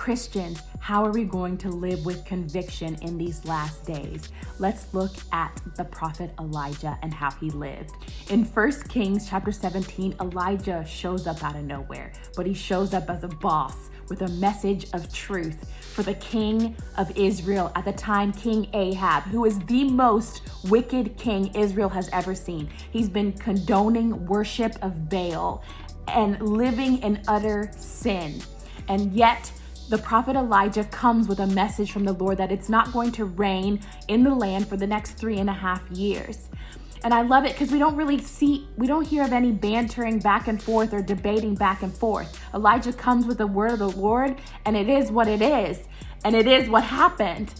Christians, how are we going to live with conviction in these last days? Let's look at the prophet Elijah and how he lived. In 1 Kings chapter 17, Elijah shows up out of nowhere, but he shows up as a boss with a message of truth for the king of Israel at the time, King Ahab, who is the most wicked king Israel has ever seen. He's been condoning worship of Baal and living in utter sin. And yet, the prophet Elijah comes with a message from the Lord that it's not going to rain in the land for the next 3.5 years. And I love it because we don't hear of any bantering back and forth or debating back and forth. Elijah comes with the word of the Lord, and it is what it is. And it is what happened.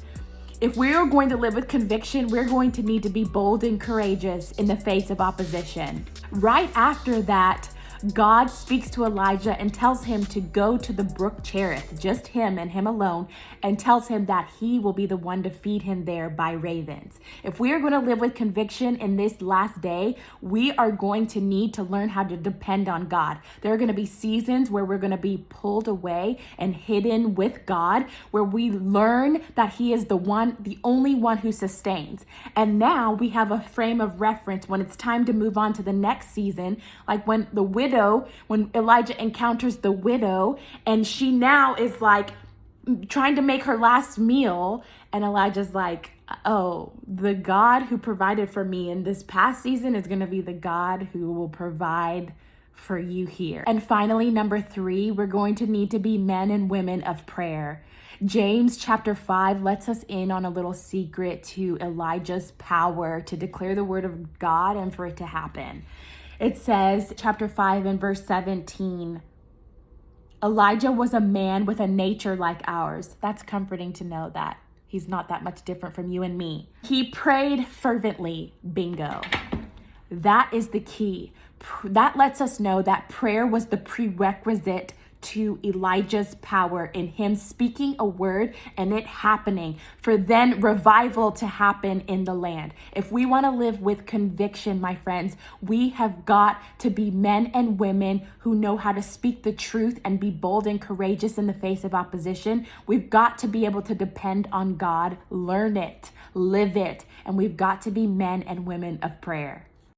If we're going to live with conviction, we're going to need to be bold and courageous in the face of opposition. Right after that, God speaks to Elijah and tells him to go to the brook Cherith, just him and him alone, and tells him that he will be the one to feed him there by ravens. If we are going to live with conviction in this last day, we are going to need to learn how to depend on God. There are going to be seasons where we're going to be pulled away and hidden with God, where we learn that he is the only one who sustains. And now we have a frame of reference when it's time to move on to the next season, like when Elijah encounters the widow, and she now is like trying to make her last meal, and Elijah's like, oh, the God who provided for me in this past season is going to be the God who will provide for you here. And finally, number 3, we're going to need to be men and women of prayer. James chapter 5 lets us in on a little secret to Elijah's power to declare the word of God and for it to happen. It says, chapter 5 and verse 17, Elijah was a man with a nature like ours. That's comforting to know that he's not that much different from you and me. He prayed fervently. Bingo. That is the key. That lets us know that prayer was the prerequisite to Elijah's power in him speaking a word and it happening, for then revival to happen in the land. If we want to live with conviction, my friends, we have got to be men and women who know how to speak the truth and be bold and courageous in the face of opposition. We've got to be able to depend on God, learn it, live it, and we've got to be men and women of prayer.